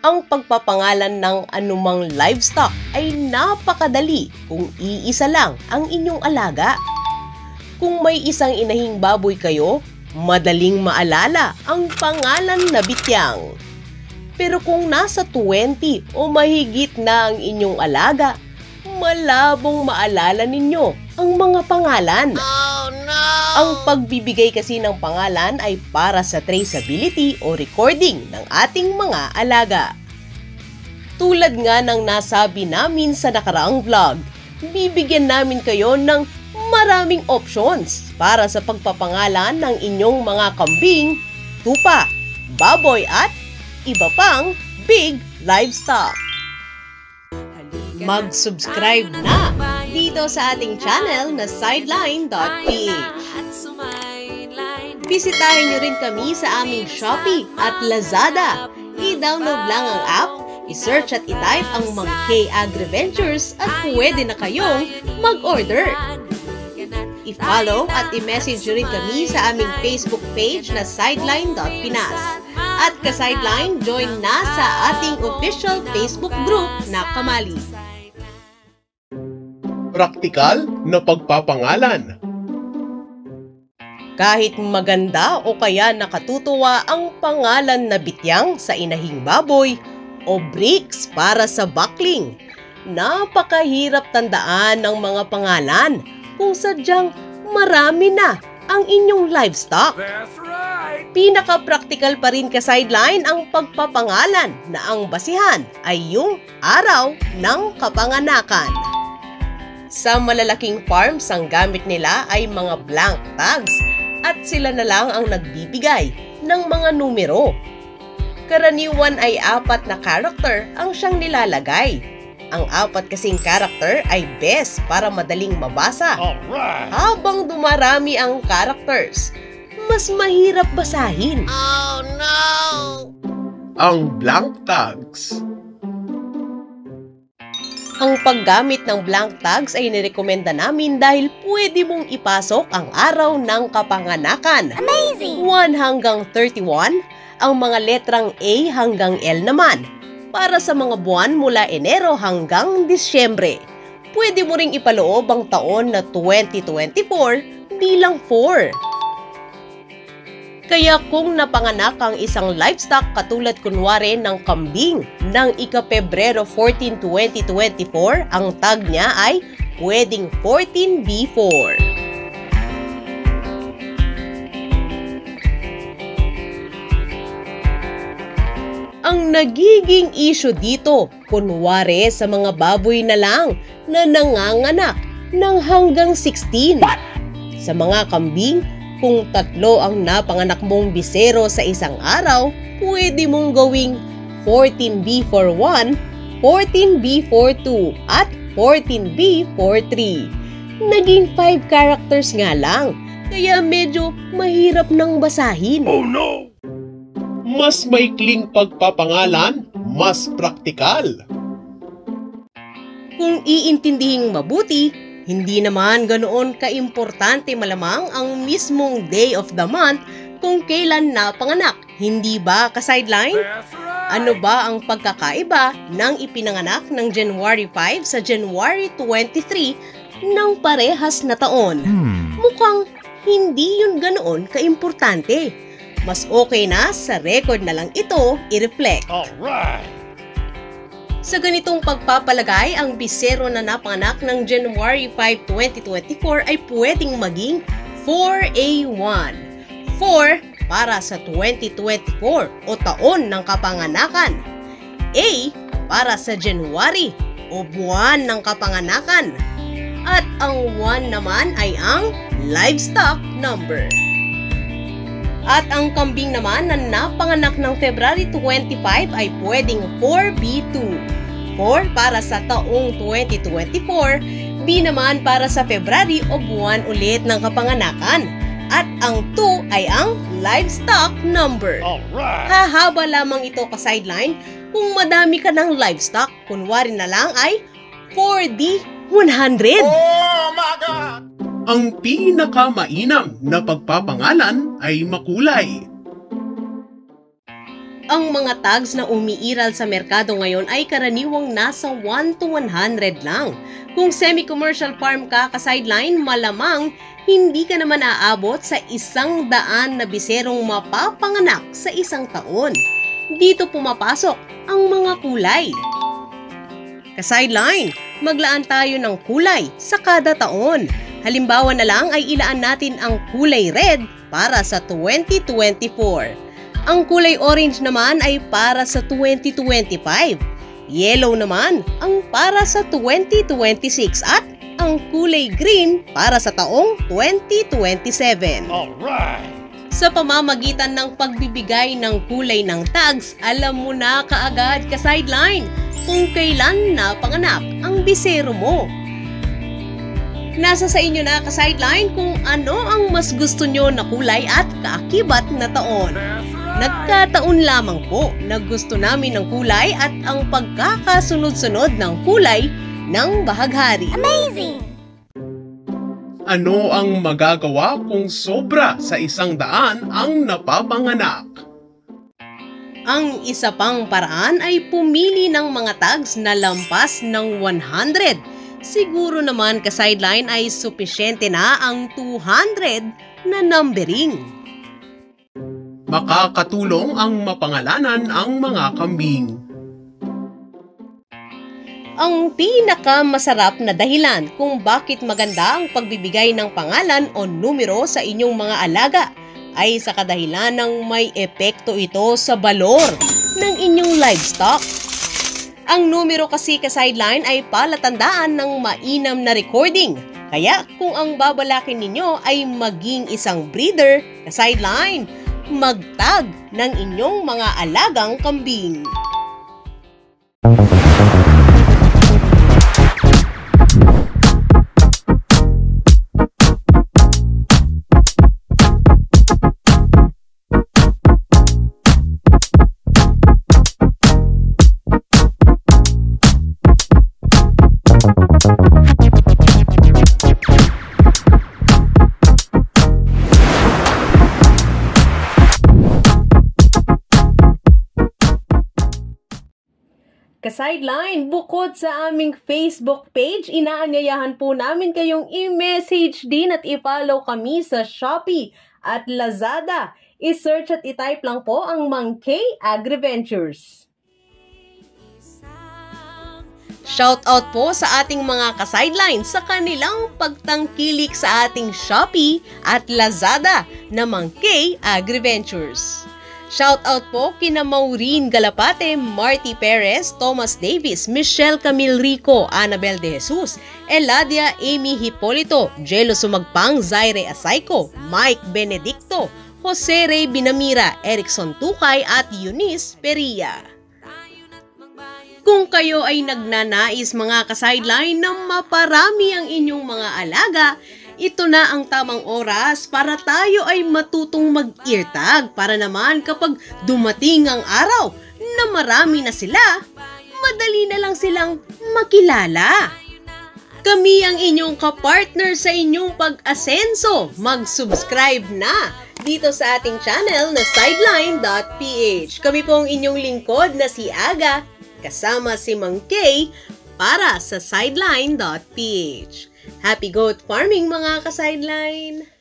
Ang pagpapangalan ng anumang livestock ay napakadali kung iisa lang ang inyong alaga. Kung may isang inahing baboy kayo, madaling maalala ang pangalan na Bityang. Pero kung nasa 20 o mahigit na ang inyong alaga, malabong maalala ninyo ang mga pangalan. Oh, no! Ang pagbibigay kasi ng pangalan ay para sa traceability o recording ng ating mga alaga. Tulad nga ng nasabi namin sa nakaraang vlog, bibigyan namin kayo ng maraming options para sa pagpapangalan ng inyong mga kambing, tupa, baboy at iba pang big livestock. Mag-subscribe na dito sa ating channel na sideline.ph. Bisitahin nyo rin kami sa aming Shopee at Lazada. I-download lang ang app, i-search at i-type ang Monkey Agri-Ventures at pwede na kayong mag-order. I-follow at i-message nyo rin kami sa aming Facebook page na sideline.pinas. At ka-sideline, join na sa ating official Facebook group na Kamali. Praktikal na pagpapangalan. Kahit maganda o kaya nakatutuwa ang pangalan na Bityang sa inahing baboy o Bricks para sa buckling, napakahirap tandaan ng mga pangalan kung sadyang marami na ang inyong livestock. That's right! Pinaka-practical pa rin ka-sideline ang pagpapangalan na ang basihan ay yung araw ng kapanganakan. Sa malalaking farms, ang gamit nila ay mga blank tags at sila na lang ang nagbibigay ng mga numero. Karaniwan ay 4 na character ang siyang nilalagay. Ang 4 kasing character ay best para madaling mabasa. Alright! Habang dumarami ang characters, mas mahirap basahin. Oh, no! Ang blank tags. Ang paggamit ng blank tags ay nirekomenda namin dahil pwede mong ipasok ang araw ng kapanganakan. Amazing! 1 hanggang 31, ang mga letrang A hanggang L naman, para sa mga buwan mula Enero hanggang Disyembre. Pwede mo ring ipaloob ang taon na 2024 bilang 4. Kaya kung napanganak ang isang livestock katulad kunwari ng kambing ng ika-Pebrero 14, 2024, ang tag niya ay pwedeng 14B4. Ang nagiging issue dito, kunwari sa mga baboy na lang na nanganganak ng hanggang 16. Sa mga kambing, kung 3 ang napanganak mong bisero sa isang araw, pwede mong gawing 14B41, 14B42 at 14B43. Naging 5 characters nga lang, kaya medyo mahirap nang basahin. Oh no! Mas maikling pagpapangalan, mas praktikal. Kung iintindihing mabuti, hindi naman ganoon kaimportante malamang ang mismong day of the month kung kailan napanganak. Hindi ba ka-sideline? That's right! Ano ba ang pagkakaiba ng ipinanganak ng January 5 sa January 23 ng parehas na taon? Mukhang hindi yun ganoon kaimportante. Mas okay na sa record na lang ito i-reflect. Alright! Sa ganitong pagpapalagay, ang bisero na napanganak ng January 5, 2024 ay pwedeng maging 4A1. 4 para sa 2024 o taon ng kapanganakan. A para sa January o buwan ng kapanganakan. At ang 1 naman ay ang livestock number. At ang kambing naman na napanganak ng February 25 ay pwedeng 4B2. 4 para sa taong 2024, B naman para sa February o buwan ulit ng kapanganakan. At ang 2 ay ang livestock number. Alright! Hahaba lamang ito ka-sideline kung madami ka ng livestock. Kunwari na lang ay 4D100. Oh my God! Ang pinakamainam na pagpapangalan ay makulay. Ang mga tags na umiiral sa merkado ngayon ay karaniwang nasa 1 to 100 lang. Kung semi-commercial farm ka ka-sideline, malamang hindi ka naman aabot sa 100 na biserong mapapanganak sa isang taon. Dito pumapasok ang mga kulay. Ka-sideline, maglaan tayo ng kulay sa kada taon. Halimbawa na lang ay ilaan natin ang kulay red para sa 2024. Ang kulay orange naman ay para sa 2025. Yellow naman ang para sa 2026 at ang kulay green para sa taong 2027. Alright! Sa pamamagitan ng pagbibigay ng kulay ng tags, alam mo na kaagad ka-sideline kung kailan napanganak ang bisero mo. Nasa sa inyo na ka-sideline kung ano ang mas gusto nyo na kulay at kaakibat na taon. Nagkataon lamang po na gusto namin ng kulay at ang pagkakasunod-sunod ng kulay ng bahaghari. Amazing! Ano ang magagawa kung sobra sa 100 ang napapanganak? Ang isa pang paraan ay pumili ng mga tags na lampas ng 100. Siguro naman ka-sideline ay supisyente na ang 200 na numbering. Makakatulong ang mapangalanan ang mga kambing. Ang pinakamasarap na dahilan kung bakit maganda ang pagbibigay ng pangalan o numero sa inyong mga alaga ay sa kadahilan ng may epekto ito sa balor ng inyong livestock. Ang numero kasi ka-sideline ay palatandaan ng mainam na recording. Kaya kung ang babalakin ninyo ay maging isang breeder ka-sideline, magtag ng inyong mga alagang kambing. Ka-sideline, bukod sa aming Facebook page, inaanyayahan po namin kayong i-message din at i-follow kami sa Shopee at Lazada. I-search at i-type lang po ang Mang K Agriventures. Shoutout po sa ating mga ka-sideline sa kanilang pagtangkilik sa ating Shopee at Lazada na Mang K Agriventures. Shoutout po kina Maureen Galapate, Marty Perez, Thomas Davis, Michelle Camille Rico, Annabel De Jesus, Eladia Amy Hipolito, Jello Sumagpang, Zaire Asayco, Mike Benedicto, Jose Ray Binamira, Erickson Tukay at Eunice Peria. Kung kayo ay nagnanais mga ka-sideline na maparami ang inyong mga alaga, ito na ang tamang oras para tayo ay matutong mag-eartag para naman kapag dumating ang araw na marami na sila, madali na lang silang makilala. Kami ang inyong kapartner sa inyong pag-asenso. Mag-subscribe na dito sa ating channel na sideline.ph. Kami po ang inyong lingkod na si Aga kasama si Mang K para sa sideline.ph. Happy goat farming mga ka-sideline!